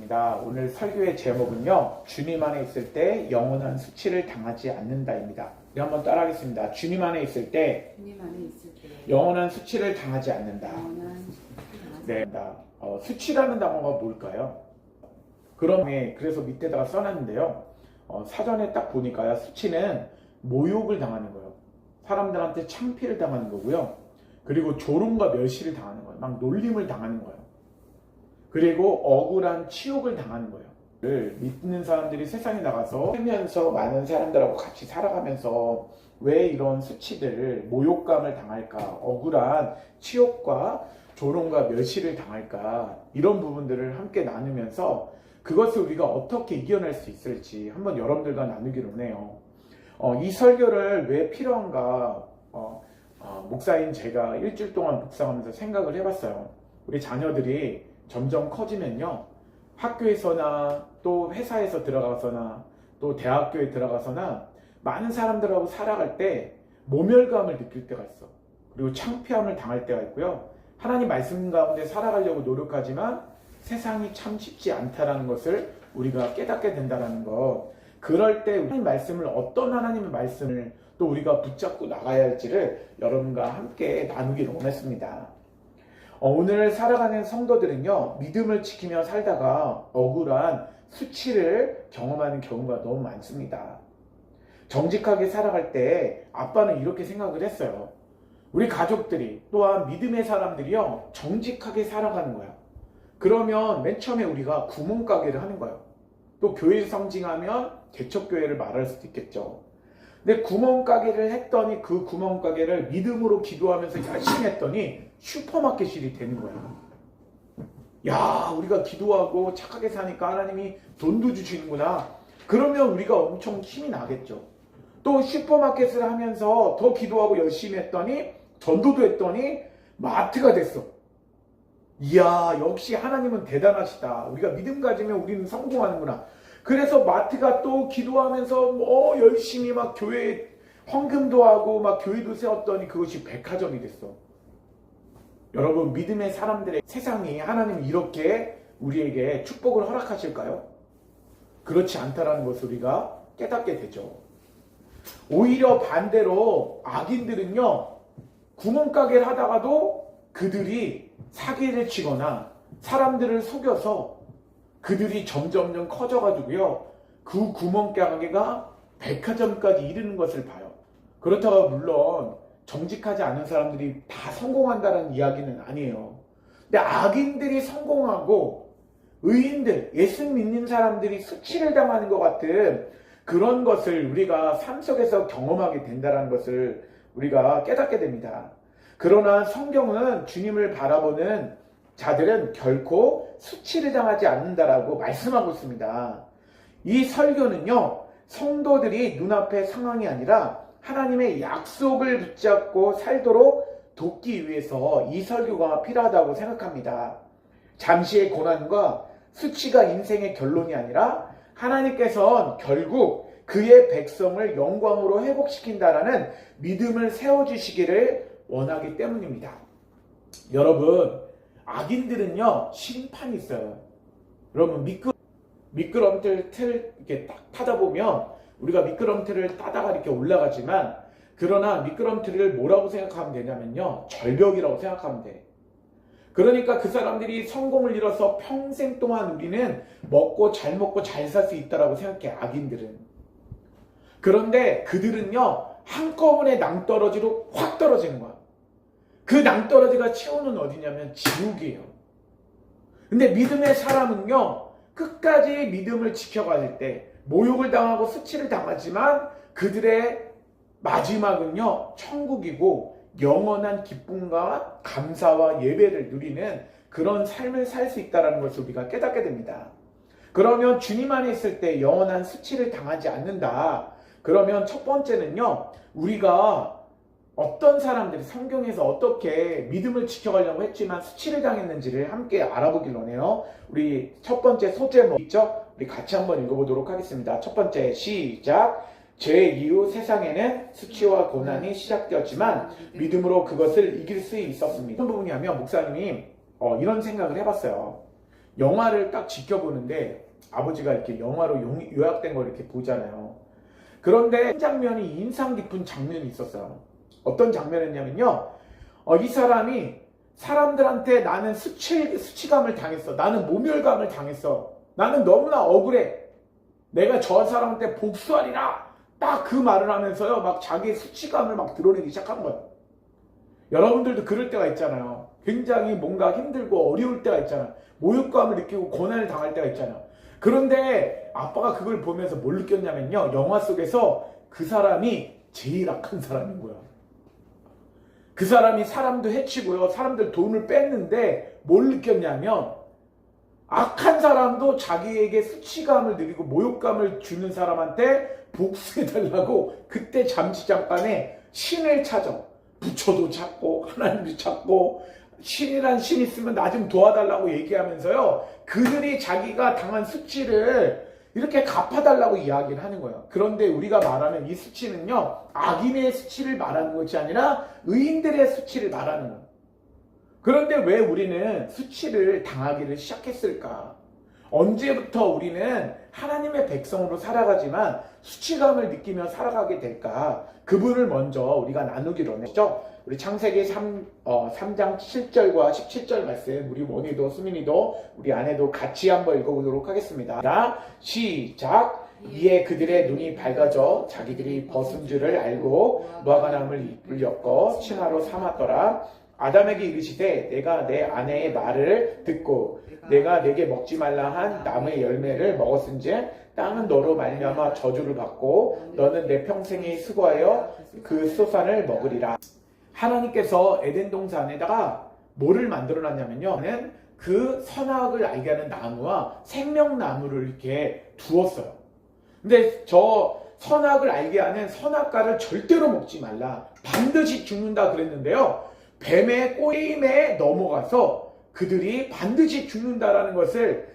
반갑습니다. 오늘 설교의 제목은요, 주님 안에 있을 때 영원한 수치를 당하지 않는다입니다. 우리 한번 따라하겠습니다. 주님 안에 있을 때 영원한 수치를 당하지 않는다. 네, 수치라는 단어가 뭘까요? 그래서 밑에다가 써놨는데요. 사전에 딱 보니까요, 수치는 모욕을 당하는 거예요. 사람들한테 창피를 당하는 거고요. 그리고 조롱과 멸시를 당하는 거예요. 막 놀림을 당하는 거예요. 그리고 억울한 치욕을 당하는 거예요. 믿는 사람들이 세상에 나가서 살면서 많은 사람들하고 같이 살아가면서 왜 이런 수치들, 모욕감을 당할까, 억울한 치욕과 조롱과 멸시를 당할까, 이런 부분들을 함께 나누면서 그것을 우리가 어떻게 이겨낼 수 있을지 한번 여러분들과 나누기로 해요. 이 설교를 왜 필요한가, 목사인 제가 일주일 동안 묵상하면서 생각을 해봤어요. 우리 자녀들이 점점 커지면요, 학교에서나 또 회사에서 들어가서나 또 대학교에 들어가서나 많은 사람들하고 살아갈 때 모멸감을 느낄 때가 있어. 그리고 창피함을 당할 때가 있고요. 하나님 말씀 가운데 살아가려고 노력하지만 세상이 참 쉽지 않다라는 것을 우리가 깨닫게 된다는 것. 그럴 때 하나님 말씀을, 어떤 하나님의 말씀을 또 우리가 붙잡고 나가야 할지를 여러분과 함께 나누기를 원했습니다. 오늘 살아가는 성도들은요, 믿음을 지키며 살다가 억울한 수치를 경험하는 경우가 너무 많습니다. 정직하게 살아갈 때 아빠는 이렇게 생각을 했어요. 우리 가족들이, 또한 믿음의 사람들이요, 정직하게 살아가는 거야. 그러면 맨 처음에 우리가 구멍가게를 하는 거예요. 또 교회 상징하면 개척교회를 말할 수도 있겠죠. 근데 구멍가게를 했더니 그 구멍가게를 믿음으로 기도하면서 열심히 했더니 슈퍼마켓이 되는 거예요. 야, 우리가 기도하고 착하게 사니까 하나님이 돈도 주시는구나. 그러면 우리가 엄청 힘이 나겠죠. 또 슈퍼마켓을 하면서 더 기도하고 열심히 했더니, 전도도 했더니 마트가 됐어. 이야, 역시 하나님은 대단하시다. 우리가 믿음 가지면 우리는 성공하는구나. 그래서 마트가 또 기도하면서 열심히 막 교회에 헌금도 하고 막 교회도 세웠더니 그것이 백화점이 됐어. 여러분, 믿음의 사람들의 세상이 하나님이 이렇게 우리에게 축복을 허락하실까요? 그렇지 않다라는 것을 우리가 깨닫게 되죠. 오히려 반대로 악인들은요, 구멍가게를 하다가도 그들이 사기를 치거나 사람들을 속여서 그들이 점점점 커져가지고요, 그 구멍가게가 백화점까지 이르는 것을 봐요. 그렇다고 물론 정직하지 않은 사람들이 다 성공한다는 이야기는 아니에요. 근데 악인들이 성공하고 의인들, 예수 믿는 사람들이 수치를 당하는 것 같은 그런 것을 우리가 삶 속에서 경험하게 된다는 것을 우리가 깨닫게 됩니다. 그러나 성경은 주님을 바라보는 자들은 결코 수치를 당하지 않는다라고 말씀하고 있습니다. 이 설교는요, 성도들이 눈앞의 상황이 아니라 하나님의 약속을 붙잡고 살도록 돕기 위해서 이 설교가 필요하다고 생각합니다. 잠시의 고난과 수치가 인생의 결론이 아니라 하나님께서는 결국 그의 백성을 영광으로 회복시킨다라는 믿음을 세워주시기를 원하기 때문입니다. 여러분, 악인들은요, 심판이 있어요. 여러분, 미끄럼틀 이렇게 딱 타다 보면 우리가 미끄럼틀을 따다가 이렇게 올라가지만, 그러나 미끄럼틀을 뭐라고 생각하면 되냐면요, 절벽이라고 생각하면 돼. 그러니까 그 사람들이 성공을 이뤄서 평생 동안 우리는 잘 먹고 잘 살 수 있다라고 생각해, 악인들은. 그런데 그들은요, 한꺼번에 낭떠러지로 확 떨어지는 거야. 그 낭떠러지가 치우는 어디냐면 지옥이에요. 근데 믿음의 사람은요, 끝까지 믿음을 지켜갈 때 모욕을 당하고 수치를 당하지만 그들의 마지막은요, 천국이고 영원한 기쁨과 감사와 예배를 누리는 그런 삶을 살 수 있다는 것을 우리가 깨닫게 됩니다. 그러면 주님 안에 있을 때 영원한 수치를 당하지 않는다. 그러면 첫 번째는요, 우리가 어떤 사람들이 성경에서 어떻게 믿음을 지켜가려고 했지만 수치를 당했는지를 함께 알아보길 원해요. 우리 첫 번째 소제목 있죠? 우리 같이 한번 읽어보도록 하겠습니다. 첫 번째, 시작. 죄 이후 세상에는 수치와 고난이 시작되었지만 믿음으로 그것을 이길 수 있었습니다. 어떤 부분이냐면 목사님이 이런 생각을 해봤어요. 영화를 딱 지켜보는데 아버지가 이렇게 영화로 요약된 걸 이렇게 보잖아요. 그런데 한 장면이 인상 깊은 장면이 있었어요. 어떤 장면이었냐면요. 이 사람이 사람들한테 나는 수치감을 당했어. 나는 모멸감을 당했어. 나는 너무나 억울해. 내가 저 사람한테 복수하리라. 딱 그 말을 하면서요. 막 자기의 수치감을 막 드러내기 시작한 거예요. 여러분들도 그럴 때가 있잖아요. 굉장히 뭔가 힘들고 어려울 때가 있잖아요. 모욕감을 느끼고 고난을 당할 때가 있잖아요. 그런데 아빠가 그걸 보면서 뭘 느꼈냐면요. 영화 속에서 그 사람이 제일 악한 사람인 거예요. 그 사람이 사람도 해치고요. 사람들 돈을 뺐는데 뭘 느꼈냐면 악한 사람도 자기에게 수치감을 느끼고 모욕감을 주는 사람한테 복수해달라고 그때 잠시잠깐에 신을 찾아. 부처도 찾고 하나님도 찾고 신이란 신 있으면 나 좀 도와달라고 얘기하면서요. 그들이 자기가 당한 수치를 이렇게 갚아달라고 이야기를 하는 거예요. 그런데 우리가 말하는 이 수치는요. 악인의 수치를 말하는 것이 아니라 의인들의 수치를 말하는 거예요. 그런데 왜 우리는 수치를 당하기를 시작했을까? 언제부터 우리는 하나님의 백성으로 살아가지만 수치감을 느끼며 살아가게 될까? 그분을 먼저 우리가 나누기로 했죠. 우리 창세기 3장 7절과 17절 말씀 우리 원희도 수민이도 우리 아내도 같이 한번 읽어보도록 하겠습니다. 시작! 이에 그들의 눈이 밝아져 자기들이 벗은 줄을 알고 무화과 나무를 잎을 엮어 침화로 삼았더라. 아담에게 이르시되 내가 내 아내의 말을 듣고 내가 내게 먹지 말라 한 나무의 열매를 먹었은즉 땅은 너로 말미암아 저주를 받고 너는 내 평생에 수고하여 그 소산을 먹으리라. 하나님께서 에덴 동산에다가 뭐를 만들어놨냐면요. 그 선악을 알게 하는 나무와 생명나무를 이렇게 두었어요. 근데 저 선악을 알게 하는 선악과를 절대로 먹지 말라. 반드시 죽는다 그랬는데요. 뱀의 꼬임에 넘어가서 그들이 반드시 죽는다라는 것을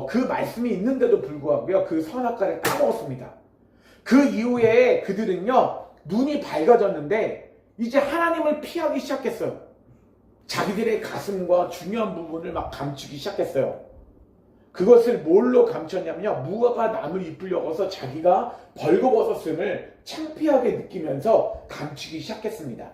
그 말씀이 있는데도 불구하고요. 그 선악과를 까먹었습니다. 그 이후에 그들은요. 눈이 밝아졌는데 이제 하나님을 피하기 시작했어요. 자기들의 가슴과 중요한 부분을 막 감추기 시작했어요. 그것을 뭘로 감췄냐면요. 무화과 나무를 잎을 엮어서 자기가 벌거벗었음을 창피하게 느끼면서 감추기 시작했습니다.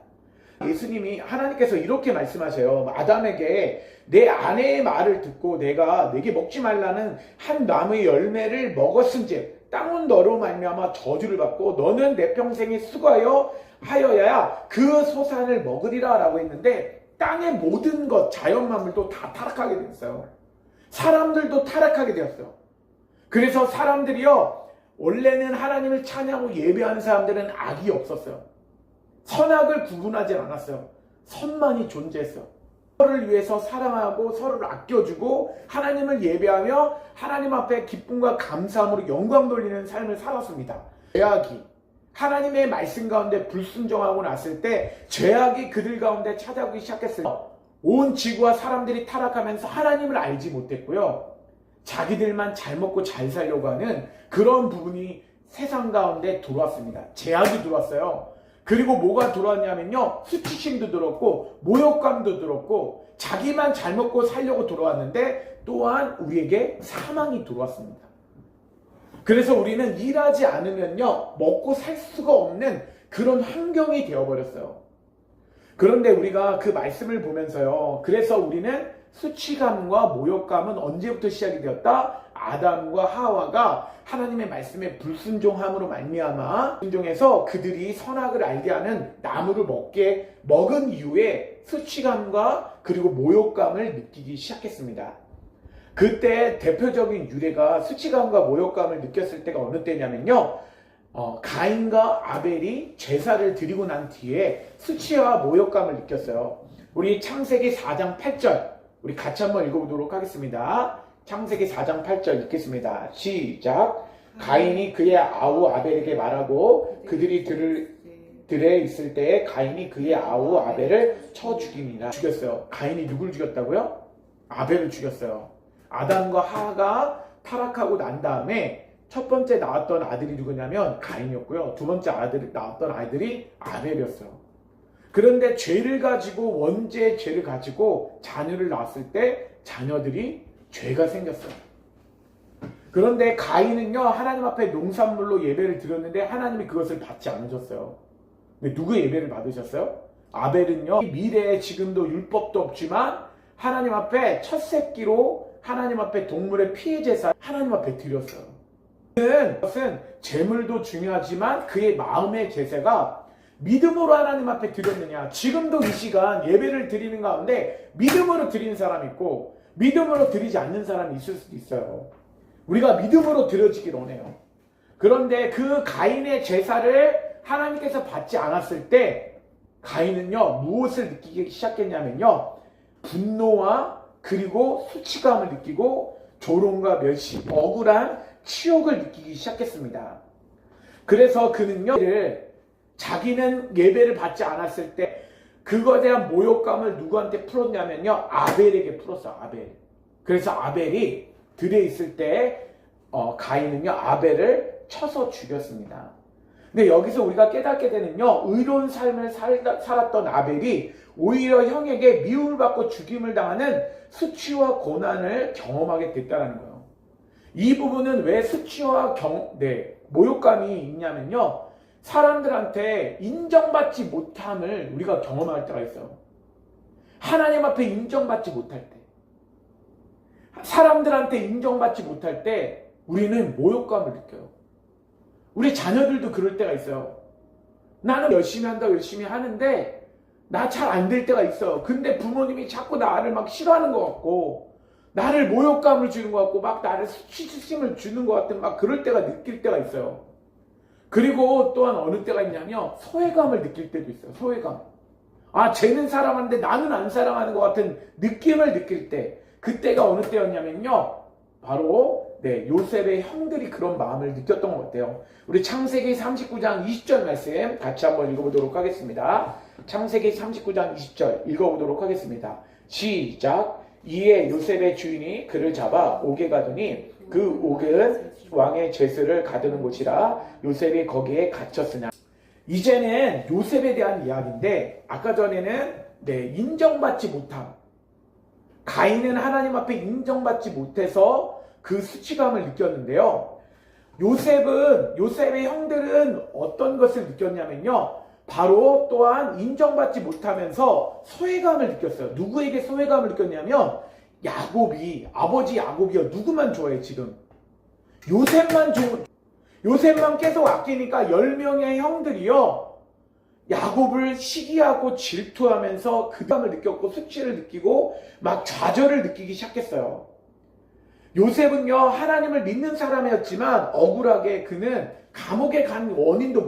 예수님이 하나님께서 이렇게 말씀하세요. 아담에게 내 아내의 말을 듣고 내가 내게 먹지 말라는 한 나무의 열매를 먹었은즉 땅은 너로 말미암아 저주를 받고 너는 내 평생에 수고하여야 그 소산을 먹으리라 라고 했는데 땅의 모든 것 자연 만물도 다 타락하게 되었어요. 사람들도 타락하게 되었어요. 그래서 사람들이요 원래는 하나님을 찬양하고 예배하는 사람들은 악이 없었어요. 선악을 구분하지 않았어요. 선만이 존재했어요. 서로를 위해서 사랑하고 서로를 아껴주고 하나님을 예배하며 하나님 앞에 기쁨과 감사함으로 영광 돌리는 삶을 살았습니다. 죄악이 하나님의 말씀 가운데 불순종하고 났을 때 죄악이 그들 가운데 찾아오기 시작했어요. 온 지구와 사람들이 타락하면서 하나님을 알지 못했고요. 자기들만 잘 먹고 잘 살려고 하는 그런 부분이 세상 가운데 들어왔습니다. 죄악이 들어왔어요. 그리고 뭐가 들어왔냐면요. 수치심도 들었고 모욕감도 들었고 자기만 잘 먹고 살려고 들어왔는데 또한 우리에게 사망이 들어왔습니다. 그래서 우리는 일하지 않으면요. 먹고 살 수가 없는 그런 환경이 되어버렸어요. 그런데 우리가 그 말씀을 보면서요. 그래서 우리는 수치감과 모욕감은 언제부터 시작이 되었다? 아담과 하와가 하나님의 말씀에 불순종함으로 말미암아 순종해서 그들이 선악을 알게 하는 나무를 먹은 이후에 수치감과 그리고 모욕감을 느끼기 시작했습니다. 그때 대표적인 유래가 수치감과 모욕감을 느꼈을 때가 어느 때냐면요. 가인과 아벨이 제사를 드리고 난 뒤에 수치와 모욕감을 느꼈어요. 우리 창세기 4장 8절 우리 같이 한번 읽어보도록 하겠습니다. 창세기 4장 8절 읽겠습니다. 시작. 가인이 그의 아우 아벨에게 말하고 그들이 들에 있을 때에 가인이 그의 아우 아벨을 쳐 죽였어요. 가인이 누굴 죽였다고요? 아벨을 죽였어요. 아담과 하가 타락하고 난 다음에 첫 번째 낳았던 아들이 누구냐면 가인이었고요. 두 번째 낳았던 아들이 아벨이었어요. 그런데 죄를 가지고 원죄의 죄를 가지고 자녀를 낳았을 때 자녀들이 죄가 생겼어요. 그런데 가인은요, 하나님 앞에 농산물로 예배를 드렸는데 하나님이 그것을 받지 않으셨어요. 근데 누구 예배를 받으셨어요? 아벨은요, 미래에 지금도 율법도 없지만 하나님 앞에 첫 새끼로 하나님 앞에 동물의 피해 제사 하나님 앞에 드렸어요. 그것은 재물도 중요하지만 그의 마음의 제사가 믿음으로 하나님 앞에 드렸느냐. 지금도 이 시간 예배를 드리는 가운데 믿음으로 드리는 사람이 있고 믿음으로 드리지 않는 사람이 있을 수도 있어요. 우리가 믿음으로 드려지길 원해요. 그런데 그 가인의 제사를 하나님께서 받지 않았을 때 가인은요, 무엇을 느끼기 시작했냐면요, 분노와 그리고 수치감을 느끼고 조롱과 멸시, 억울한 치욕을 느끼기 시작했습니다. 그래서 그는요, 자기는 예배를 받지 않았을 때 그거에 대한 모욕감을 누구한테 풀었냐면요, 아벨에게 풀었어요. 아벨. 그래서 아벨이 들에 있을 때 가인은요, 아벨을 쳐서 죽였습니다. 근데 여기서 우리가 깨닫게 되는요, 의로운 삶을 살았던 아벨이 오히려 형에게 미움을 받고 죽임을 당하는 수치와 고난을 경험하게 됐다는 거예요. 이 부분은 왜 수치와 모욕감이 있냐면요, 사람들한테 인정받지 못함을 우리가 경험할 때가 있어요. 하나님 앞에 인정받지 못할 때, 사람들한테 인정받지 못할 때 우리는 모욕감을 느껴요. 우리 자녀들도 그럴 때가 있어요. 나는 열심히 한다고 열심히 하는데 나 잘 안 될 때가 있어요. 근데 부모님이 자꾸 나를 막 싫어하는 것 같고 나를 모욕감을 주는 것 같고 막 나를 수치심을 주는 것 같은 막 그럴 때가 느낄 때가 있어요. 그리고 또한 어느 때가 있냐면 소외감을 느낄 때도 있어요. 소외감. 아, 쟤는 사랑하는데 나는 안 사랑하는 것 같은 느낌을 느낄 때, 그때가 어느 때였냐면요, 바로 요셉의 형들이 그런 마음을 느꼈던 것 같아요. 우리 창세기 39장 20절 말씀 같이 한번 읽어보도록 하겠습니다. 창세기 39장 20절 읽어보도록 하겠습니다. 시작. 이에 요셉의 주인이 그를 잡아 옥에 가더니 그 옥은 왕의 죄수를 가두는 곳이라 요셉이 거기에 갇혔으나. 이제는 요셉에 대한 이야기인데, 아까 전에는 인정받지 못함, 가인은 하나님 앞에 인정받지 못해서 그 수치감을 느꼈는데요, 요셉의 형들은 어떤 것을 느꼈냐면요, 바로 또한 인정받지 못하면서 소외감을 느꼈어요. 누구에게 소외감을 느꼈냐면 야곱이, 아버지 야곱이요, 누구만 좋아해 지금? 요셉만 계속 아끼니까 10명의 형들이요, 야곱을 시기하고 질투하면서 그 감을 느꼈고 수치를 느끼고 막 좌절을 느끼기 시작했어요. 요셉은요, 하나님을 믿는 사람이었지만 억울하게 그는 감옥에 간 원인도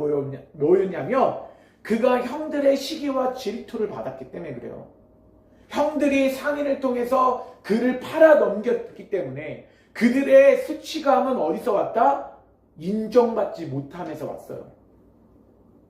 뭐였냐면 그가 형들의 시기와 질투를 받았기 때문에 그래요. 형들이 상인을 통해서 그를 팔아 넘겼기 때문에 그들의 수치감은 어디서 왔다? 인정받지 못함에서 왔어요.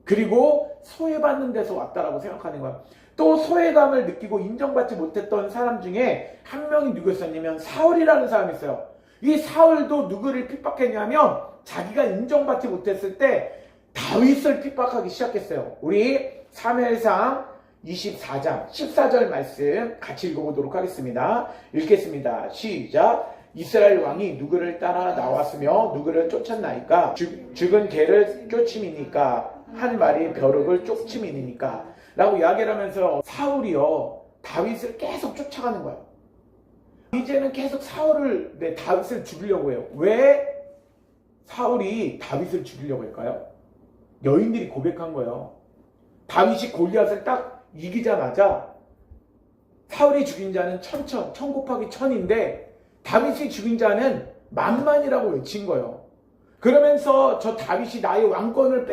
그리고 소외받는 데서 왔다라고 생각하는 거야. 또 소외감을 느끼고 인정받지 못했던 사람 중에 한 명이 누구였냐면 사울이라는 사람이 있어요. 이 사울도 누구를 핍박했냐면 자기가 인정받지 못했을 때 다윗을 핍박하기 시작했어요. 우리 사무엘상 24장 14절 말씀 같이 읽어보도록 하겠습니다. 읽겠습니다. 시작. 이스라엘 왕이 누구를 따라 나왔으며 누구를 쫓았나이까? 죽은 개를 쫓음이니까, 한 마리 벼룩을 쫓음이니까 라고 이야기를 하면서 사울이요, 다윗을 계속 쫓아가는 거예요. 이제는 계속 다윗을 죽이려고 해요. 왜 사울이 다윗을 죽이려고 할까요? 여인들이 고백한 거예요. 다윗이 골리앗을 딱 이기자마자 사울이 죽인 자는 천 곱하기 천인데 다윗이 죽인 자는 만만이라고 외친 거예요. 그러면서 저 다윗이 나의 왕권을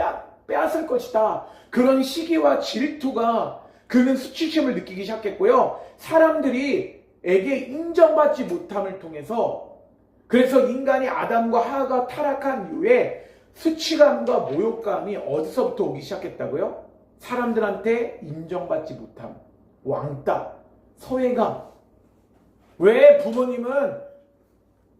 빼앗을 것이다, 그런 시기와 질투가 그는 수치심을 느끼기 시작했고요. 사람들이 에게 인정받지 못함을 통해서, 그래서 인간이 아담과 하와가 타락한 이후에 수치감과 모욕감이 어디서부터 오기 시작했다고요? 사람들한테 인정받지 못함, 왕따, 소외감. 왜 부모님은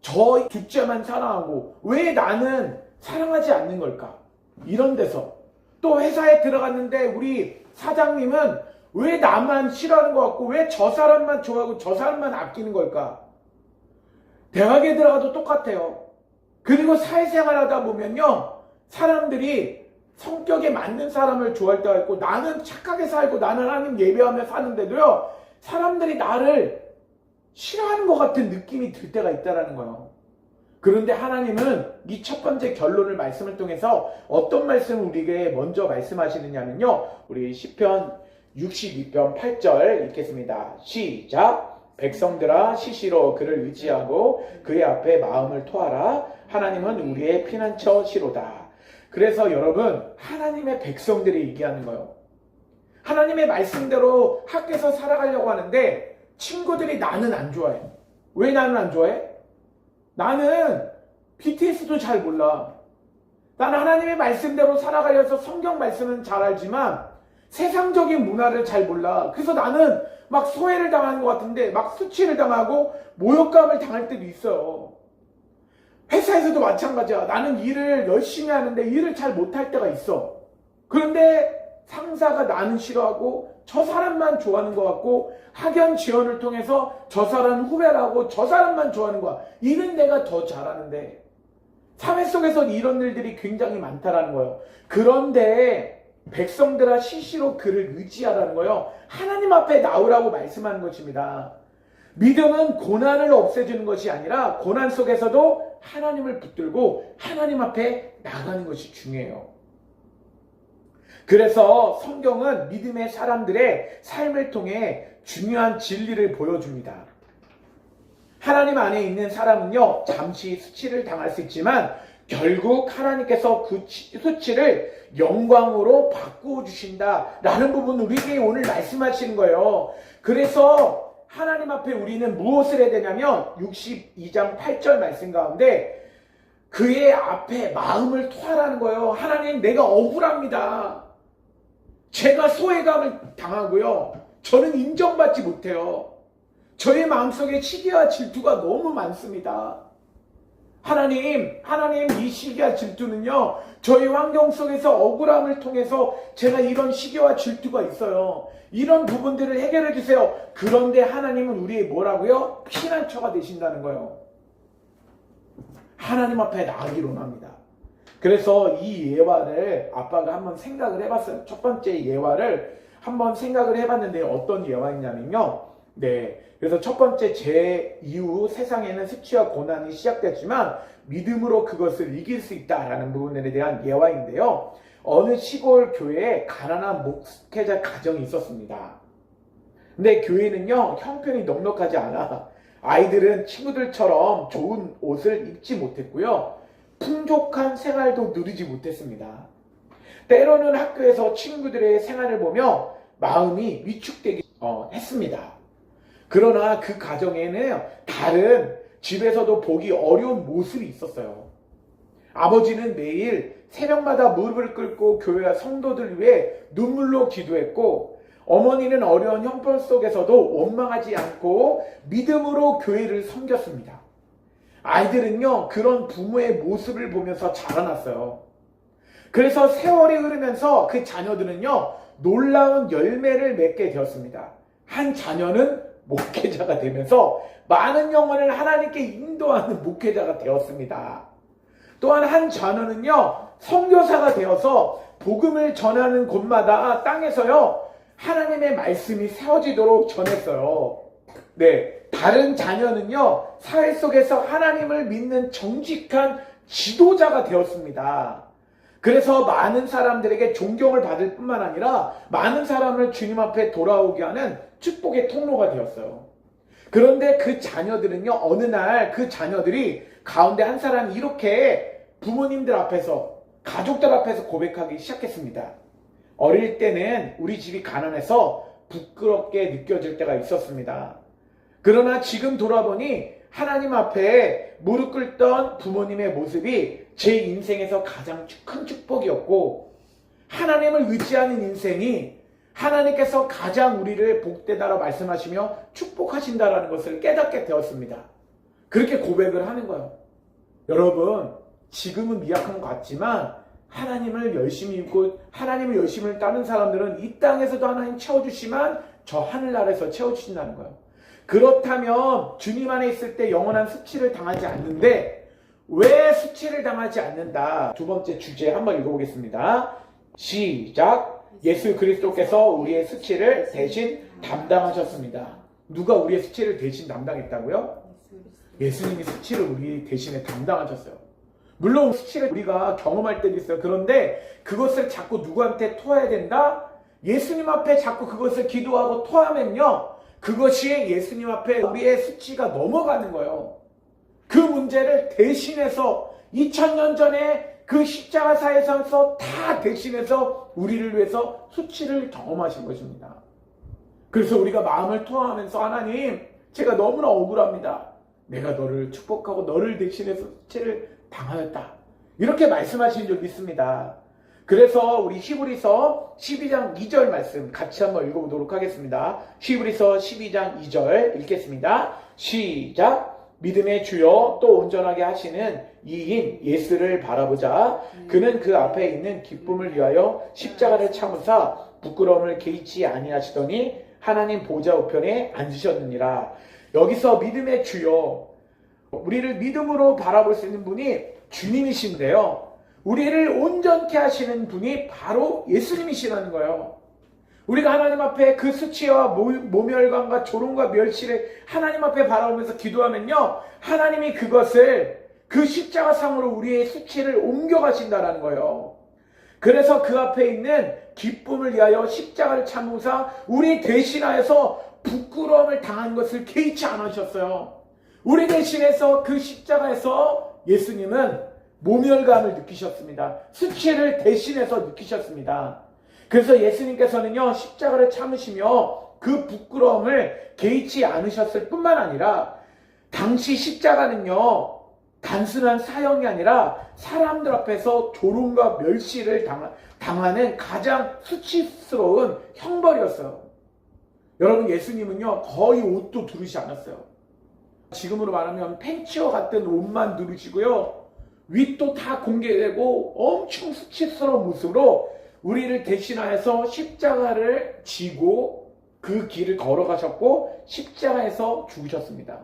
저 둘째만 사랑하고 왜 나는 사랑하지 않는 걸까? 이런 데서. 또 회사에 들어갔는데 우리 사장님은 왜 나만 싫어하는 것 같고 왜 저 사람만 좋아하고 저 사람만 아끼는 걸까? 대학에 들어가도 똑같아요. 그리고 사회생활 하다 보면요, 사람들이 성격에 맞는 사람을 좋아할 때가 있고, 나는 착하게 살고 나는 하나님 예배하며 사는데도요, 사람들이 나를 싫어하는 것 같은 느낌이 들 때가 있다는 거예요. 그런데 하나님은 이 첫 번째 결론을 말씀을 통해서 어떤 말씀을 우리에게 먼저 말씀하시느냐면요, 우리 시편 62편 8절 읽겠습니다. 시작. 백성들아 시시로 그를 의지하고 그의 앞에 마음을 토하라. 하나님은 우리의 피난처시로다. 그래서 여러분, 하나님의 백성들이 얘기하는 거예요. 하나님의 말씀대로 학교에서 살아가려고 하는데 친구들이 나는 안 좋아해. 왜 나는 안 좋아해? 나는 BTS도 잘 몰라. 나는 하나님의 말씀대로 살아가려서 성경 말씀은 잘 알지만 세상적인 문화를 잘 몰라. 그래서 나는 막 소외를 당하는 것 같은데 막 수치를 당하고 모욕감을 당할 때도 있어요. 회사에서도 마찬가지야. 나는 일을 열심히 하는데 일을 잘 못할 때가 있어. 그런데 상사가 나는 싫어하고 저 사람만 좋아하는 것 같고 학연 지원을 통해서 저 사람 후배라고 저 사람만 좋아하는 거야. 일은 내가 더 잘하는데 사회 속에서 이런 일들이 굉장히 많다라는 거예요. 그런데 백성들아 시시로 그를 의지하라는 거예요. 하나님 앞에 나오라고 말씀하는 것입니다. 믿음은 고난을 없애주는 것이 아니라 고난 속에서도 하나님을 붙들고 하나님 앞에 나가는 것이 중요해요. 그래서 성경은 믿음의 사람들의 삶을 통해 중요한 진리를 보여줍니다. 하나님 안에 있는 사람은요, 잠시 수치를 당할 수 있지만 결국 하나님께서 그 수치를 영광으로 바꾸어 주신다라는 부분을 우리에게 오늘 말씀하시는 거예요. 그래서 하나님 앞에 우리는 무엇을 해야 되냐면 62장 8절 말씀 가운데 그의 앞에 마음을 토하라는 거예요. 하나님, 내가 억울합니다. 제가 소외감을 당하고요. 저는 인정받지 못해요. 저의 마음속에 시기와 질투가 너무 많습니다. 하나님 이 시기와 질투는요, 저희 환경 속에서 억울함을 통해서 제가 이런 시기와 질투가 있어요. 이런 부분들을 해결해 주세요. 그런데 하나님은 우리의 뭐라고요? 피난처가 되신다는 거예요. 하나님 앞에 나가기로 합니다. 그래서 이 예화를 아빠가 한번 생각을 해봤어요. 첫 번째 예화를 한번 생각을 해봤는데 어떤 예화이냐면요. 네. 그래서 첫 번째 죄 이후 세상에는 수치와 고난이 시작됐지만 믿음으로 그것을 이길 수 있다라는 부분에 대한 예화인데요. 어느 시골 교회에 가난한 목회자 가정이 있었습니다. 근데 교회는요, 형편이 넉넉하지 않아 아이들은 친구들처럼 좋은 옷을 입지 못했고요. 풍족한 생활도 누리지 못했습니다. 때로는 학교에서 친구들의 생활을 보며 마음이 위축되기 했습니다. 그러나 그 가정에는 다른 집에서도 보기 어려운 모습이 있었어요. 아버지는 매일 새벽마다 무릎을 꿇고 교회와 성도들 위해 눈물로 기도했고, 어머니는 어려운 형편 속에서도 원망하지 않고 믿음으로 교회를 섬겼습니다. 아이들은요, 그런 부모의 모습을 보면서 자라났어요. 그래서 세월이 흐르면서 그 자녀들은요, 놀라운 열매를 맺게 되었습니다. 한 자녀는 목회자가 되면서 많은 영혼을 하나님께 인도하는 목회자가 되었습니다. 또한 한 자녀는요, 선교사가 되어서 복음을 전하는 곳마다 땅에서요, 하나님의 말씀이 세워지도록 전했어요. 네. 다른 자녀는요, 사회 속에서 하나님을 믿는 정직한 지도자가 되었습니다. 그래서 많은 사람들에게 존경을 받을 뿐만 아니라 많은 사람을 주님 앞에 돌아오게 하는 축복의 통로가 되었어요. 그런데 그 자녀들은요, 어느 날 그 자녀들이 가운데 한 사람이 이렇게 부모님들 앞에서, 가족들 앞에서 고백하기 시작했습니다. 어릴 때는 우리 집이 가난해서 부끄럽게 느껴질 때가 있었습니다. 그러나 지금 돌아보니 하나님 앞에 무릎 꿇던 부모님의 모습이 제 인생에서 가장 큰 축복이었고, 하나님을 의지하는 인생이 하나님께서 가장 우리를 복되다라 말씀하시며 축복하신다라는 것을 깨닫게 되었습니다. 그렇게 고백을 하는 거예요. 여러분, 지금은 미약한 것 같지만 하나님을 열심히 믿고 하나님을 열심히 따르는 사람들은 이 땅에서도 하나님 채워주시면 저 하늘나라에서 채워주신다는 거예요. 그렇다면 주님 안에 있을 때 영원한 수치를 당하지 않는데 왜 수치를 당하지 않는다? 두 번째 주제 한번 읽어보겠습니다. 시작. 예수 그리스도께서 우리의 수치를 대신 담당하셨습니다. 누가 우리의 수치를 대신 담당했다고요? 예수님이 수치를 우리 대신에 담당하셨어요. 물론 수치를 우리가 경험할 때도 있어요. 그런데 그것을 자꾸 누구한테 토해야 된다? 예수님 앞에 자꾸 그것을 기도하고 토하면요, 그것이 예수님 앞에 우리의 수치가 넘어가는 거예요. 그 문제를 대신해서 2000년 전에 그 십자가사에서 다 대신해서 우리를 위해서 수치를 경험하신 것입니다. 그래서 우리가 마음을 토하면서 하나님, 제가 너무나 억울합니다. 내가 너를 축복하고 너를 대신해서 수치를 당하였다. 이렇게 말씀하신 적이 있습니다. 그래서 우리 히브리서 12장 2절 말씀 같이 한번 읽어보도록 하겠습니다. 히브리서 12장 2절 읽겠습니다. 시작. 믿음의 주여 또 온전하게 하시는 이인 예수를 바라보자. 그는 그 앞에 있는 기쁨을 위하여 십자가를 참으사 부끄러움을 개의치 아니하시더니 하나님 보좌 우편에 앉으셨느니라. 여기서 믿음의 주여, 우리를 믿음으로 바라볼 수 있는 분이 주님이신데요, 우리를 온전케 하시는 분이 바로 예수님이시라는 거예요. 우리가 하나님 앞에 그 수치와 모멸감과 조롱과 멸시를 하나님 앞에 바라보면서 기도하면요, 하나님이 그것을 그 십자가상으로 우리의 수치를 옮겨가신다라는 거예요. 그래서 그 앞에 있는 기쁨을 위하여 십자가를 참으사 우리 대신하여서 부끄러움을 당한 것을 개의치 않으셨어요. 우리 대신해서 그 십자가에서 예수님은 모멸감을 느끼셨습니다. 수치를 대신해서 느끼셨습니다. 그래서 예수님께서는요, 십자가를 참으시며 그 부끄러움을 개의치 않으셨을 뿐만 아니라 당시 십자가는요, 단순한 사형이 아니라 사람들 앞에서 조롱과 멸시를 당하는 가장 수치스러운 형벌이었어요. 여러분, 예수님은요, 거의 옷도 두르지 않았어요. 지금으로 말하면 팬츠와 같은 옷만 두르시고요, 윗도 다 공개되고 엄청 수치스러운 모습으로 우리를 대신하여서 십자가를 지고 그 길을 걸어가셨고 십자가에서 죽으셨습니다.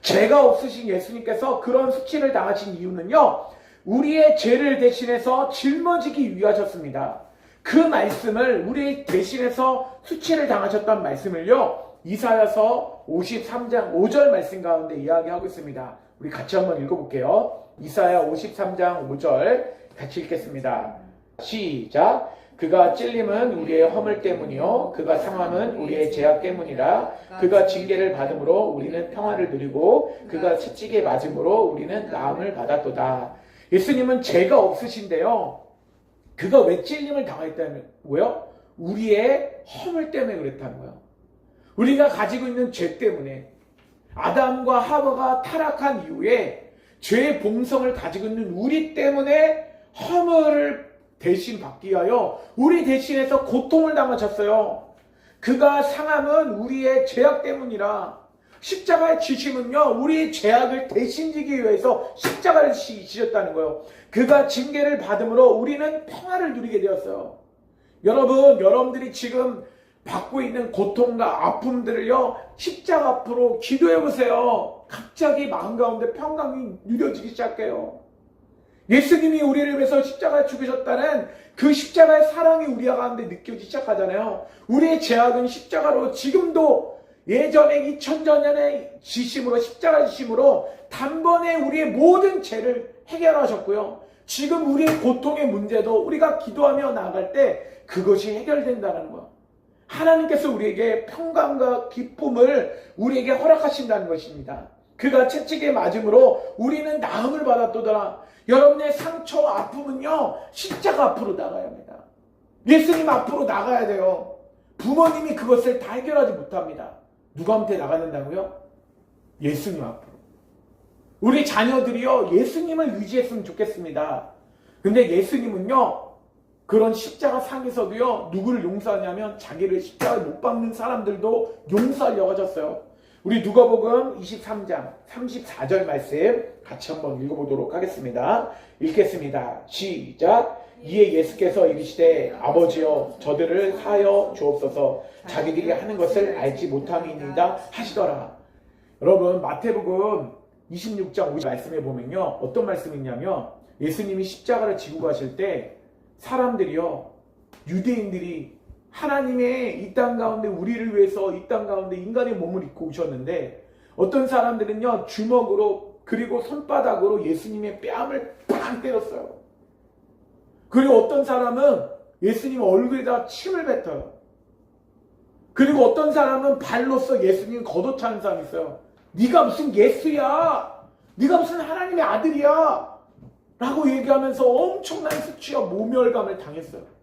죄가 없으신 예수님께서 그런 수치를 당하신 이유는요, 우리의 죄를 대신해서 짊어지기 위하셨습니다. 그 말씀을 우리 대신해서 수치를 당하셨던 말씀을요, 이사야서 53장 5절 말씀 가운데 이야기하고 있습니다. 우리 같이 한번 읽어볼게요. 이사야 53장 5절 같이 읽겠습니다. 시작. 그가 찔림은 우리의 허물 때문이요 그가 상함은 우리의 죄악 때문이라. 그가 징계를 받음으로 우리는 평화를 누리고 그가 채찍에 맞음으로 우리는 나음을 받았도다. 예수님은 죄가 없으신데요, 그가 왜 찔림을 당했다고요? 우리의 허물 때문에 그랬다는 거예요. 우리가 가지고 있는 죄 때문에, 아담과 하와가 타락한 이후에 죄의 본성을 가지고 있는 우리 때문에 허물을 대신 받기 위하여 우리 대신해서 고통을 당하셨어요. 그가 상함은 우리의 죄악 때문이라. 십자가의 지심은요, 우리의 죄악을 대신 지기 위해서 십자가를 지셨다는 거예요. 그가 징계를 받음으로 우리는 평화를 누리게 되었어요. 여러분, 여러분들이 지금 받고 있는 고통과 아픔들을요, 십자가 앞으로 기도해 보세요. 갑자기 마음 가운데 평강이 누려지기 시작해요. 예수님이 우리를 위해서 십자가에 죽으셨다는 그 십자가의 사랑이 우리 가운데 느껴지기 시작하잖아요. 우리의 죄악은 십자가로 지금도 예전에 2000년의 지심으로, 십자가 지심으로 단번에 우리의 모든 죄를 해결하셨고요. 지금 우리의 고통의 문제도 우리가 기도하며 나아갈 때 그것이 해결된다는 거예요. 하나님께서 우리에게 평강과 기쁨을 우리에게 허락하신다는 것입니다. 그가 채찍에 맞음으로 우리는 나음을 받았도다. 여러분의 상처와 아픔은요, 십자가 앞으로 나가야 합니다. 예수님 앞으로 나가야 돼요. 부모님이 그것을 다 해결하지 못합니다. 누구한테 나가는다고요? 예수님 앞으로. 우리 자녀들이요, 예수님을 의지했으면 좋겠습니다. 근데 예수님은요, 그런 십자가 상에서도요, 누구를 용서하냐면 자기를 십자가에 못 박는 사람들도 용서하려고 하셨어요. 우리 누가복음 23장 34절 말씀 같이 한번 읽어보도록 하겠습니다. 읽겠습니다. 시작. 이에 예수께서 이르시되 아버지여 저들을 사하여 주옵소서 자기들이 하는 것을 알지 못함이니이다 하시더라. 여러분 마태복음 26장 50 말씀에 보면요 어떤 말씀이 있냐면 예수님이 십자가를 지고 가실 때 사람들이요 유대인들이 하나님의 이 땅 가운데 우리를 위해서 이 땅 가운데 인간의 몸을 입고 오셨는데 어떤 사람들은요 주먹으로 그리고 손바닥으로 예수님의 뺨을 빵 때렸어요. 그리고 어떤 사람은 예수님 얼굴에다 침을 뱉어요. 그리고 어떤 사람은 발로써 예수님 걷어차는 사람이 있어요. 네가 무슨 예수야? 네가 무슨 하나님의 아들이야? 라고 얘기하면서 엄청난 수치와 모멸감을 당했어요.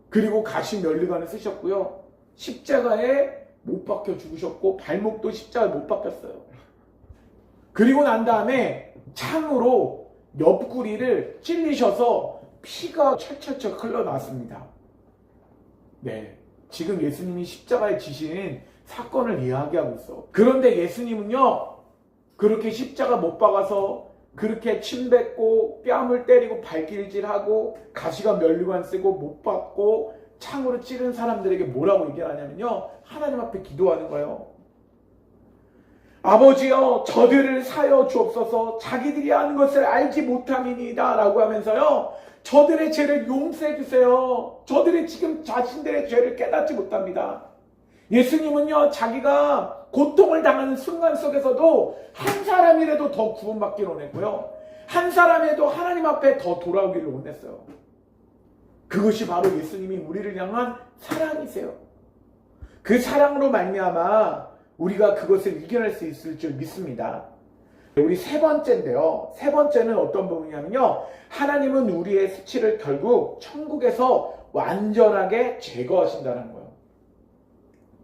그리고 가시 면류관을 쓰셨고요. 십자가에 못 박혀 죽으셨고 발목도 십자가에 못 박혔어요. 그리고 난 다음에 창으로 옆구리를 찔리셔서 피가 철철철 흘러나왔습니다. 네, 지금 예수님이 십자가에 지신 사건을 이야기하고 있어. 그런데 예수님은요 그렇게 십자가 못 박아서 그렇게 침 뱉고 뺨을 때리고 발길질하고 가시가 면류관 쓰고 못 박고 창으로 찌른 사람들에게 뭐라고 얘기하냐면요 하나님 앞에 기도하는 거예요. 아버지여 저들을 사여 주옵소서 자기들이 하는 것을 알지 못함이니이다 라고 하면서요 저들의 죄를 용서해 주세요. 저들이 지금 자신들의 죄를 깨닫지 못합니다. 예수님은요 자기가 고통을 당하는 순간 속에서도 한 사람이라도 더 구원받기를 원했고요 한 사람에도 하나님 앞에 더 돌아오기를 원했어요. 그것이 바로 예수님이 우리를 향한 사랑이세요. 그 사랑으로 말미암아 우리가 그것을 이겨낼 수 있을 줄 믿습니다. 우리 세 번째인데요. 세 번째는 어떤 부분이냐면요. 하나님은 우리의 수치를 결국 천국에서 완전하게 제거하신다는 거예요.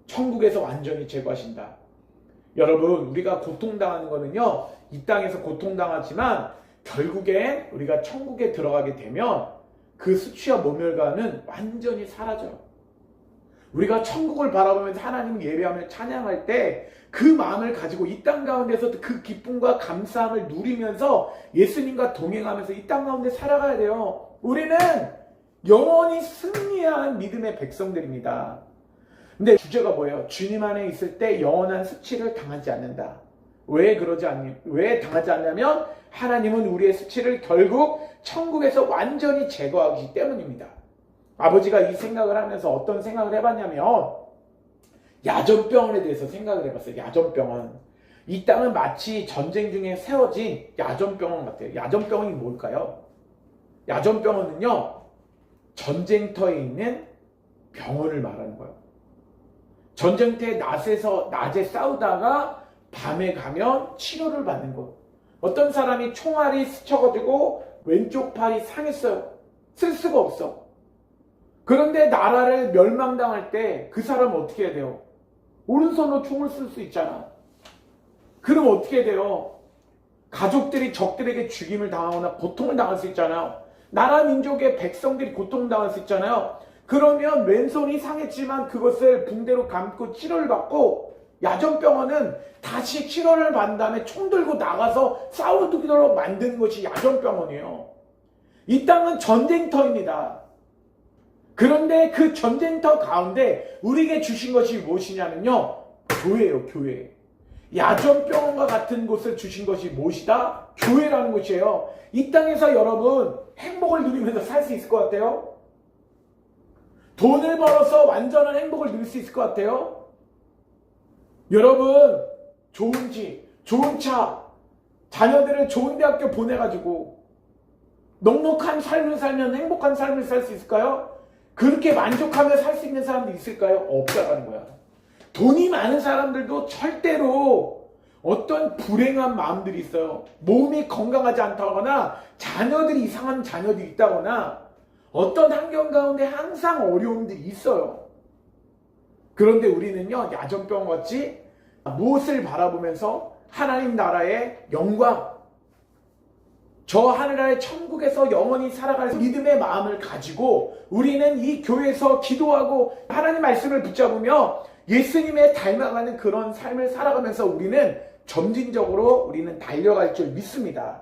천국에서 완전히 제거하신다. 여러분 우리가 고통당하는 거는요. 이 땅에서 고통당하지만 결국엔 우리가 천국에 들어가게 되면 그 수치와 모멸감은 완전히 사라져요. 우리가 천국을 바라보면서 하나님을 예배하며 찬양할 때 그 마음을 가지고 이 땅 가운데서 그 기쁨과 감사함을 누리면서 예수님과 동행하면서 이 땅 가운데 살아가야 돼요. 우리는 영원히 승리한 믿음의 백성들입니다. 근데 주제가 뭐예요? 주님 안에 있을 때 영원한 수치를 당하지 않는다. 왜 당하지 않냐면 하나님은 우리의 수치를 결국 천국에서 완전히 제거하기 때문입니다. 아버지가 이 생각을 하면서 어떤 생각을 해봤냐면 야전병원에 대해서 생각을 해봤어요. 야전병원. 이 땅은 마치 전쟁 중에 세워진 야전병원 같아요. 야전병원이 뭘까요? 야전병원은요 전쟁터에 있는 병원을 말하는 거예요. 전쟁터에 낮에 싸우다가 밤에 가면 치료를 받는 거예요. 어떤 사람이 총알이 스쳐가지고 왼쪽 팔이 상했어요. 쓸 수가 없어. 그런데 나라를 멸망당할 때 그 사람은 어떻게 해야 돼요? 오른손으로 총을 쓸 수 있잖아. 그럼 어떻게 돼요? 가족들이 적들에게 죽임을 당하거나 고통을 당할 수 있잖아요. 나라 민족의 백성들이 고통을 당할 수 있잖아요. 그러면 왼손이 상했지만 그것을 붕대로 감고 치료를 받고 야전병원은 다시 치료를 받은 다음에 총 들고 나가서 싸우도록 만드는 것이 야전병원이에요. 이 땅은 전쟁터입니다. 그런데 그 전쟁터 가운데 우리에게 주신 것이 무엇이냐면요. 교회예요. 교회. 야전병원과 같은 곳을 주신 것이 무엇이다? 교회라는 것이에요. 이 땅에서 여러분 행복을 누리면서 살 수 있을 것 같아요? 돈을 벌어서 완전한 행복을 누릴 수 있을 것 같아요? 여러분 좋은 집, 좋은 차, 자녀들을 좋은 대학교 보내가지고 넉넉한 삶을 살면 행복한 삶을 살 수 있을까요? 그렇게 만족하며 살 수 있는 사람도 있을까요? 없다라는 거야. 돈이 많은 사람들도 절대로 어떤 불행한 마음들이 있어요. 몸이 건강하지 않다거나 자녀들이 이상한 자녀들이 있다거나 어떤 환경 가운데 항상 어려움들이 있어요. 그런데 우리는요 야전병같이 무엇을 바라보면서 하나님 나라의 영광, 저 하늘나라의 천국에서 영원히 살아갈 믿음의 마음을 가지고 우리는 이 교회에서 기도하고 하나님 말씀을 붙잡으며 예수님의 닮아가는 그런 삶을 살아가면서 우리는 점진적으로 우리는 달려갈 줄 믿습니다.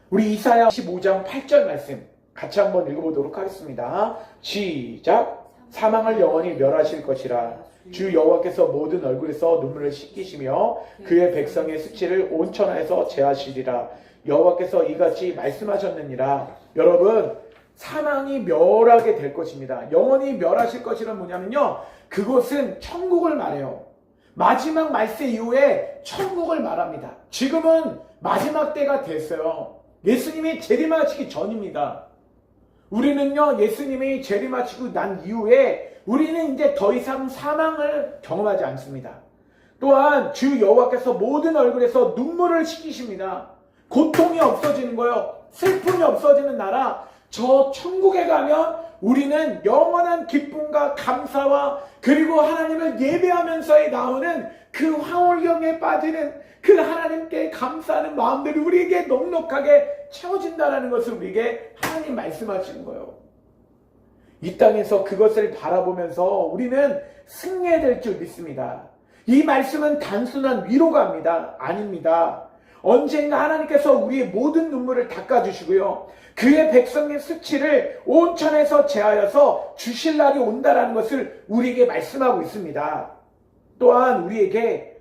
우리 이사야 15장 8절 말씀 같이 한번 읽어보도록 하겠습니다. 시작. 사망을 영원히 멸하실 것이라. 주 여호와께서 모든 얼굴에서 눈물을 씻기시며 그의 백성의 수치를 온 천하에서 제하시리라. 여호와께서 이같이 말씀하셨느니라. 여러분, 사망이 멸하게 될 것입니다. 영원히 멸하실 것이란 뭐냐면요, 그것은 천국을 말해요. 마지막 말세 이후에 천국을 말합니다. 지금은 마지막 때가 됐어요. 예수님이 재림하시기 전입니다. 우리는요, 예수님이 재림하시고 난 이후에 우리는 이제 더 이상 사망을 경험하지 않습니다. 또한 주 여호와께서 모든 얼굴에서 눈물을 씻기십니다. 고통이 없어지는 거예요. 슬픔이 없어지는 나라, 저 천국에 가면 우리는 영원한 기쁨과 감사와 그리고 하나님을 예배하면서에 나오는 그 황홀경에 빠지는 그 하나님께 감사하는 마음들이 우리에게 넉넉하게 채워진다는 것을 우리에게 하나님 말씀하시는 거예요. 이 땅에서 그것을 바라보면서 우리는 승리해야 될 줄 믿습니다. 이 말씀은 단순한 위로가 아닙니다. 언젠가 하나님께서 우리의 모든 눈물을 닦아주시고요, 그의 백성의 수치를 온 천에서 제하여서 주실 날이 온다라는 것을 우리에게 말씀하고 있습니다. 또한 우리에게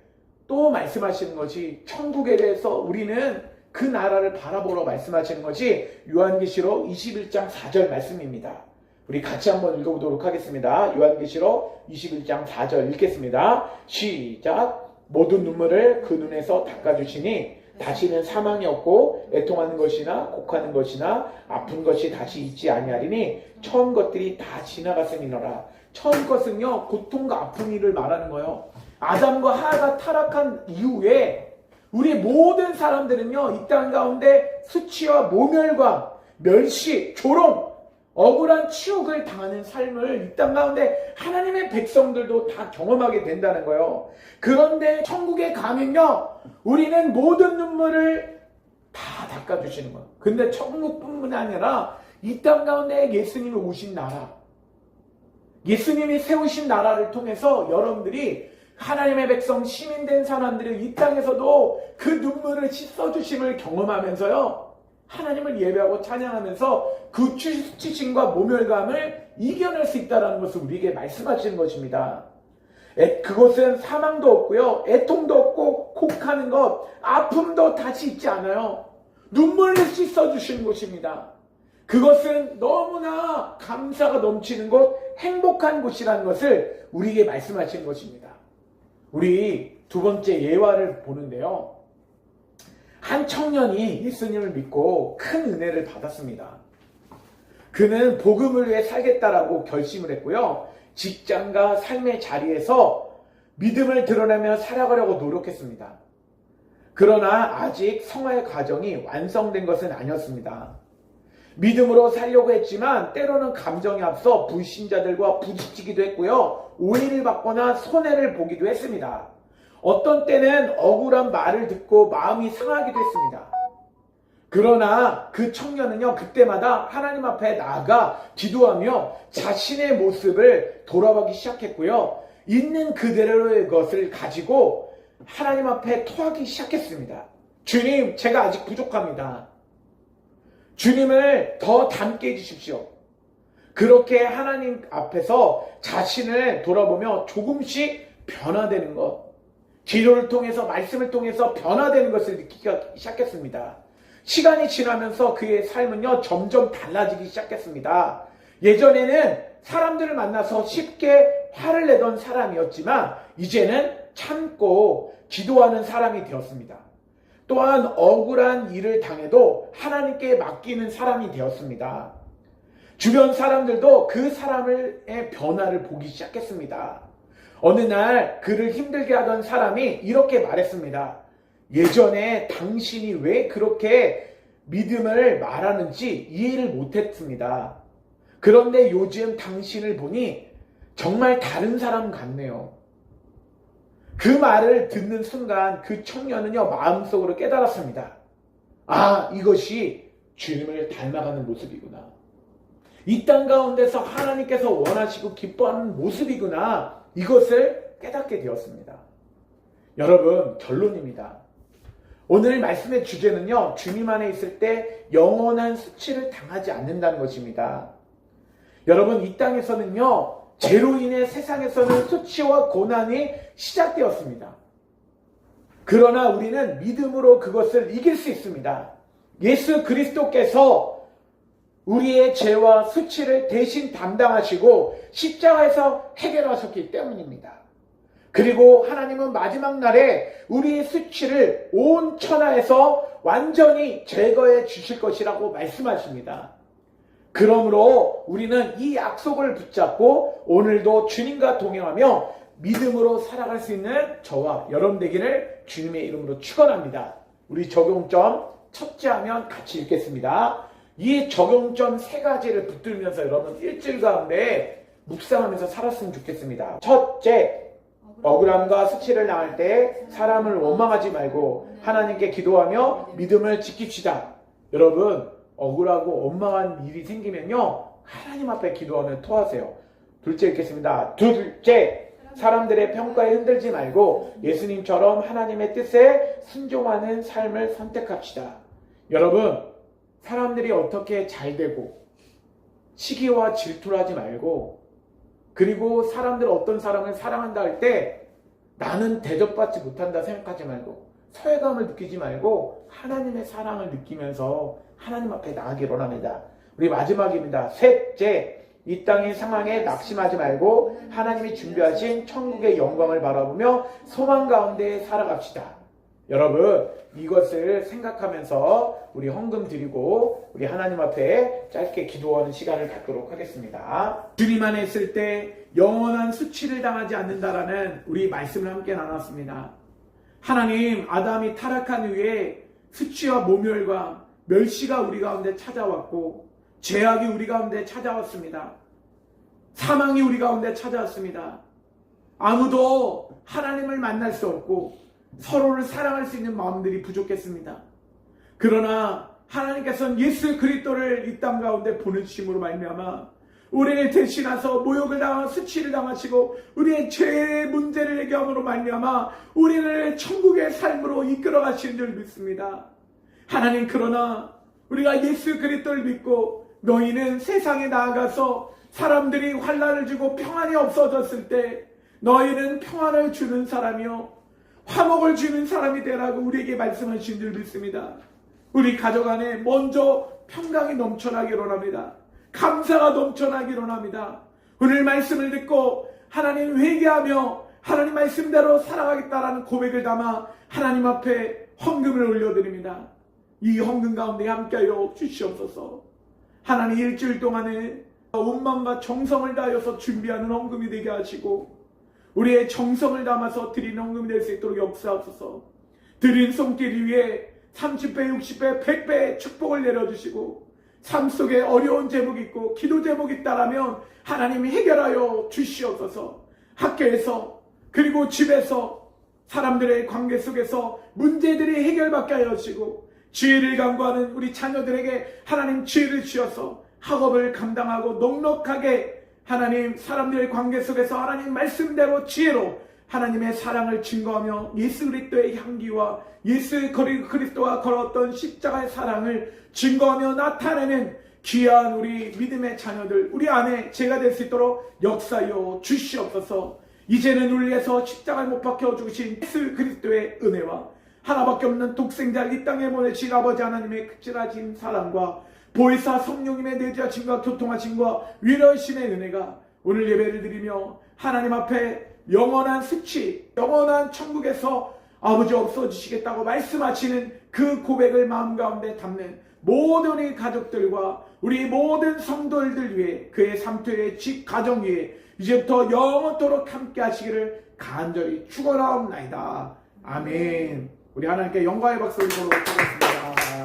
또 말씀하시는 것이 천국에 대해서 우리는 그 나라를 바라보러 말씀하시는 것이 요한계시록 21장 4절 말씀입니다. 우리 같이 한번 읽어보도록 하겠습니다. 요한계시록 21장 4절 읽겠습니다. 시작. 모든 눈물을 그 눈에서 닦아주시니 다시는 사망이 없고 애통하는 것이나 곡하는 것이나 아픈 것이 다시 있지 아니하리니 처음 것들이 다 지나갔음이노라. 처음 것은요, 고통과 아픔을 말하는 거예요. 아담과 하와가 타락한 이후에 우리 모든 사람들은요, 이 땅 가운데 수치와 모멸과 멸시, 조롱, 억울한 치욕을 당하는 삶을 이 땅 가운데 하나님의 백성들도 다 경험하게 된다는 거예요. 그런데 천국에 가면요, 우리는 모든 눈물을 다 닦아주시는 거예요. 근데 천국뿐만 아니라 이 땅 가운데 예수님이 오신 나라, 예수님이 세우신 나라를 통해서 여러분들이 하나님의 백성, 시민된 사람들이 이 땅에서도 그 눈물을 씻어주심을 경험하면서요, 하나님을 예배하고 찬양하면서 그 수치심과 모멸감을 이겨낼 수 있다는 것을 우리에게 말씀하시는 것입니다. 그것은 사망도 없고요, 애통도 없고, 곡하는 것, 아픔도 다시 있지 않아요. 눈물을 씻어주시는 곳입니다. 그것은 너무나 감사가 넘치는 곳, 행복한 곳이라는 것을 우리에게 말씀하시는 것입니다. 우리 두 번째 예화를 보는데요, 한 청년이 예수님을 믿고 큰 은혜를 받았습니다. 그는 복음을 위해 살겠다라고 결심을 했고요, 직장과 삶의 자리에서 믿음을 드러내며 살아가려고 노력했습니다. 그러나 아직 성화의 과정이 완성된 것은 아니었습니다. 믿음으로 살려고 했지만 때로는 감정이 앞서 불신자들과 부딪히기도 했고요, 오해를 받거나 손해를 보기도 했습니다. 어떤 때는 억울한 말을 듣고 마음이 상하기도 했습니다. 그러나 그 청년은요, 그때마다 하나님 앞에 나아가 기도하며 자신의 모습을 돌아보기 시작했고요, 있는 그대로의 것을 가지고 하나님 앞에 토하기 시작했습니다. 주님, 제가 아직 부족합니다. 주님을 더 닮게 해주십시오. 그렇게 하나님 앞에서 자신을 돌아보며 조금씩 변화되는 것, 기도를 통해서, 말씀을 통해서 변화되는 것을 느끼기 시작했습니다. 시간이 지나면서 그의 삶은요, 점점 달라지기 시작했습니다. 예전에는 사람들을 만나서 쉽게 화를 내던 사람이었지만 이제는 참고 기도하는 사람이 되었습니다. 또한 억울한 일을 당해도 하나님께 맡기는 사람이 되었습니다. 주변 사람들도 그 사람의 변화를 보기 시작했습니다. 어느 날 그를 힘들게 하던 사람이 이렇게 말했습니다. 예전에 당신이 왜 그렇게 믿음을 말하는지 이해를 못했습니다. 그런데 요즘 당신을 보니 정말 다른 사람 같네요. 그 말을 듣는 순간 그 청년은요, 마음속으로 깨달았습니다. 아, 이것이 주님을 닮아가는 모습이구나. 이 땅 가운데서 하나님께서 원하시고 기뻐하는 모습이구나. 이것을 깨닫게 되었습니다. 여러분, 결론입니다. 오늘 말씀의 주제는요, 주님 안에 있을 때 영원한 수치를 당하지 않는다는 것입니다. 여러분, 이 땅에서는요, 죄로 인해 세상에서는 수치와 고난이 시작되었습니다. 그러나 우리는 믿음으로 그것을 이길 수 있습니다. 예수 그리스도께서 우리의 죄와 수치를 대신 담당하시고 십자가에서 해결하셨기 때문입니다. 그리고 하나님은 마지막 날에 우리의 수치를 온 천하에서 완전히 제거해 주실 것이라고 말씀하십니다. 그러므로 우리는 이 약속을 붙잡고 오늘도 주님과 동행하며 믿음으로 살아갈 수 있는 저와 여러분 되기를 주님의 이름으로 축원합니다. 우리 적용점 첫째 하면 같이 읽겠습니다. 이 적용점 세 가지를 붙들면서 여러분 일주일 가운데 묵상하면서 살았으면 좋겠습니다. 첫째, 억울함과 수치를 당할 때 사람을 원망하지 말고 하나님께 기도하며 믿음을 지킵시다. 여러분, 억울하고 원망한 일이 생기면요, 하나님 앞에 기도하며 토하세요. 둘째 읽겠습니다. 둘째, 사람들의 평가에 흔들지 말고 예수님처럼 하나님의 뜻에 순종하는 삶을 선택합시다. 여러분, 사람들이 어떻게 잘 되고 시기와 질투를 하지 말고, 그리고 사람들 어떤 사람을 사랑한다 할 때 나는 대접받지 못한다 생각하지 말고 소외감을 느끼지 말고 하나님의 사랑을 느끼면서 하나님 앞에 나아가기를 원합니다. 우리 마지막입니다. 셋째, 이 땅의 상황에 낙심하지 말고 하나님이 준비하신 천국의 영광을 바라보며 소망 가운데 살아갑시다. 여러분, 이것을 생각하면서 우리 헌금 드리고 우리 하나님 앞에 짧게 기도하는 시간을 갖도록 하겠습니다. 주님 안에 있을 때 영원한 수치를 당하지 않는다라는 우리 말씀을 함께 나눴습니다. 하나님, 아담이 타락한 후에 수치와 모멸과 멸시가 우리 가운데 찾아왔고 죄악이 우리 가운데 찾아왔습니다. 사망이 우리 가운데 찾아왔습니다. 아무도 하나님을 만날 수 없고 서로를 사랑할 수 있는 마음들이 부족했습니다. 그러나 하나님께서는 예수 그리스도를 이 땅 가운데 보내주심으로 말미암아 우리를 대신하서 모욕을 당하고 수치를 당하시고 우리의 죄의 문제를 해결함으로 말미암아 우리를 천국의 삶으로 이끌어 가시는 줄 믿습니다. 하나님, 그러나 우리가 예수 그리스도를 믿고 너희는 세상에 나아가서 사람들이 환난을 주고 평안이 없어졌을 때 너희는 평안을 주는 사람이요 화목을 주는 사람이 되라고 우리에게 말씀하신 줄 믿습니다. 우리 가족 안에 먼저 평강이 넘쳐나기를 원합니다. 감사가 넘쳐나기를 원합니다. 오늘 말씀을 듣고 하나님 회개하며 하나님 말씀대로 살아가겠다라는 고백을 담아 하나님 앞에 헌금을 올려드립니다. 이 헌금 가운데 함께하여 주시옵소서. 하나님, 일주일 동안에 온 마음과 정성을 다하여서 준비하는 헌금이 되게 하시고 우리의 정성을 담아서 드리는 헌금이 될 수 있도록 역사하소서. 드린 손길 위에 30배, 60배, 100배의 축복을 내려주시고 삶 속에 어려운 제목이 있고 기도 제목이 있다라면 하나님이 해결하여 주시옵소서. 학교에서 그리고 집에서 사람들의 관계 속에서 문제들이 해결받게 하여 주시고 지혜를 간구하는 우리 자녀들에게 하나님 지혜를 주셔서 학업을 감당하고 넉넉하게 하나님 사람들의 관계 속에서 하나님 말씀대로 지혜로 하나님의 사랑을 증거하며 예수 그리스도의 향기와 예수 그리스도가 걸었던 십자가의 사랑을 증거하며 나타내는 귀한 우리 믿음의 자녀들, 우리 안에 제가 될 수 있도록 역사하여 주시옵소서. 이제는 우리를 위해서 십자가에 못 박혀 죽으신 예수 그리스도의 은혜와 하나밖에 없는 독생자를 이 땅에 보내신 아버지 하나님의 극진하신 사랑과 보혜사 성령님의 내주하심과 교통하심과 위로하심의 은혜가 오늘 예배를 드리며 하나님 앞에 영원한 수치, 영원한 천국에서 아버지 없어지시겠다고 말씀하시는 그 고백을 마음 가운데 담는 모든 우리 가족들과 우리 모든 성도들 위해 그의 삶토의 집 가정 위에 이제부터 영원토록 함께 하시기를 간절히 축원하옵나이다. 아멘. 우리 하나님께 영광의 박수를 보도록 하겠습니다.